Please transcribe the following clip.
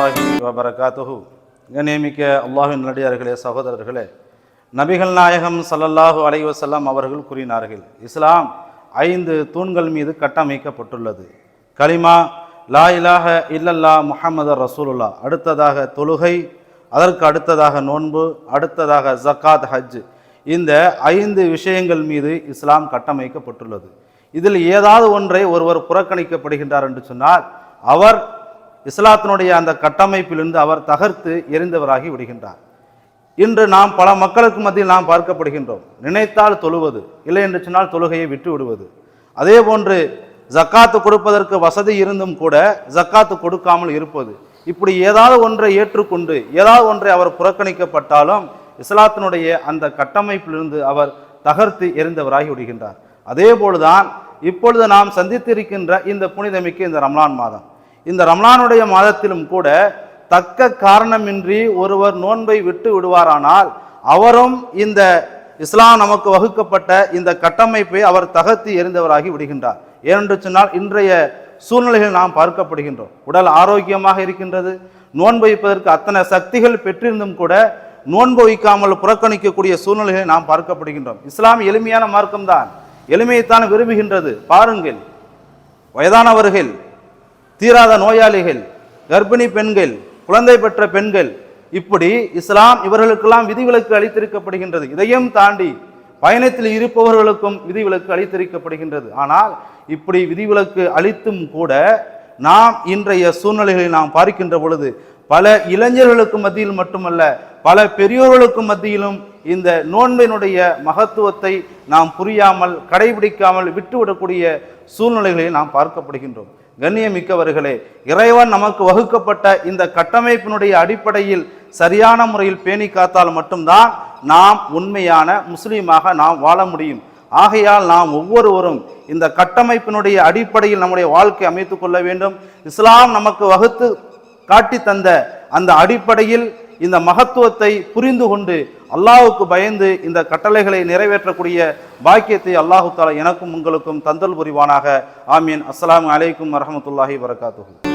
வரஹ்மத்துல்லாஹி வபரகாத்துஹு. கண்ணியமிக்க அல்லாஹ்வின் நல்லடியார்களே, சகோதரர்களே, நபிகள் நாயகம் ஸல்லல்லாஹு அலைஹி வஸல்லம் அவர்கள் கூறினார்கள், இஸ்லாம் 5 தூண்கள் மீது கட்டமைக்கப்பட்டுள்ளது. கலிமா, லா இலாஹ இல்லல்லா முஹம்மது ரசூலுல்லா, அடுத்ததாக தொழுகை, அதற்கு அடுத்ததாக நோன்பு, அடுத்ததாக ஜக்காத், ஹஜ். இந்த 5 விஷயங்கள் மீது இஸ்லாம் கட்டமைக்கப்பட்டுள்ளது. இதில் ஏதாவது ஒன்றை ஒருவர் புறக்கணிக்கப்படுகின்றார் என்று சொன்னால் அவர் இஸ்லாத்தினுடைய அந்த கட்டமைப்பிலிருந்து அவர் தகர்த்து எரிந்தவராகி விடுகின்றார். இன்று நாம் பல மக்களுக்கு மத்தியில் நாம் பார்க்கப்படுகின்றோம். நினைத்தால் தொழுவது, இல்லை என்று சொன்னால் தொழுகையை விட்டு விடுவது. அதே போன்று ஜக்காத்து கொடுப்பதற்கு வசதி இருந்தும் கூட ஜக்காத்து கொடுக்காமல் இருப்பது. இப்படி ஏதாவது ஒன்றை ஏற்றுக்கொண்டு ஏதாவது ஒன்றை அவர் புறக்கணிக்கப்பட்டாலும் இஸ்லாத்தினுடைய அந்த கட்டமைப்பிலிருந்து அவர் தகர்த்து எரிந்தவராகி விடுகின்றார். அதே போலுதான் இப்பொழுது நாம் சந்தித்திருக்கின்ற இந்த புனிதமிக்க இந்த ரம்லான் மாதம். இந்த ரம்லானுடைய மாதத்திலும் கூட தக்க காரணமின்றி ஒருவர் நோன்பை விட்டு விடுவாரானால் அவரும் இந்த இஸ்லாம் நமக்கு வகுக்கப்பட்ட இந்த கட்டமைப்பை அவர் தகர்த்து எறிந்தவராகி விடுகின்றார். ஏனென்று சொன்னால் இன்றைய சூழ்நிலைகள் நாம் பார்க்கப்படுகின்றோம். உடல் ஆரோக்கியமாக இருக்கின்றது, நோன்பு வைப்பதற்கு அத்தனை சக்திகள் பெற்றிருந்தும் கூட நோன்பு வைக்காமல் புறக்கணிக்கக்கூடிய சூழ்நிலைகளை நாம் பார்க்கப்படுகின்றோம். இஸ்லாம் எளிமையான மார்க்கம்தான், எளிமையைத்தான் விரும்புகின்றது. பாருங்கள், வயதானவர்கள், தீராத நோயாளிகள், கர்ப்பிணி பெண்கள், குழந்தை பெற்ற பெண்கள், இப்படி இஸ்லாம் இவர்களுக்கெல்லாம் விதிவிலக்கு அளித்திருக்கப்படுகின்றது. இதையும் தாண்டி பயணத்தில் இருப்பவர்களுக்கும் விதிவிலக்கு அளித்திருக்கப்படுகின்றது. ஆனால் இப்படி விதிவிலக்கு அளித்தும் கூட நாம் இன்றைய சூழ்நிலைகளை நாம் பார்க்கின்ற பொழுது பல இளைஞர்களுக்கு மத்தியில் மட்டுமல்ல, பல பெரியோர்களுக்கு மத்தியிலும் இந்த நோன்பினுடைய மகத்துவத்தை நாம் புரியாமல் கடைபிடிக்காமல் விட்டுவிடக்கூடிய சூழ்நிலைகளை நாம் பார்க்கப்படுகின்றோம். கண்ணியமிக்கவர்களே, இறைவன் நமக்கு வகுக்கப்பட்ட இந்த கட்டமைப்பினுடைய அடிப்படையில் சரியான முறையில் பேணி காத்தால் மட்டும்தான் நாம் உண்மையான முஸ்லீமாக நாம் வாழ முடியும். ஆகையால் நாம் ஒவ்வொருவரும் இந்த கட்டமைப்பினுடைய அடிப்படையில் நம்முடைய வாழ்க்கை அமைத்துக் கொள்ள வேண்டும். இஸ்லாம் நமக்கு வகுத்து காட்டி தந்த அந்த அடிப்படையில் இந்த மகத்துவத்தை புரிந்து கொண்டு அல்லாஹ்வுக்கு பயந்து இந்த கட்டளைகளை நிறைவேற்றக்கூடிய பாக்கியத்தை அல்லாஹு தஆலா எனக்கும் உங்களுக்கும் தந்தல் புரிவானாக. ஆமீன். அஸ்ஸலாமு அலைக்கும் வரஹ்மத்துல்லாஹி வபரகாத்துஹு.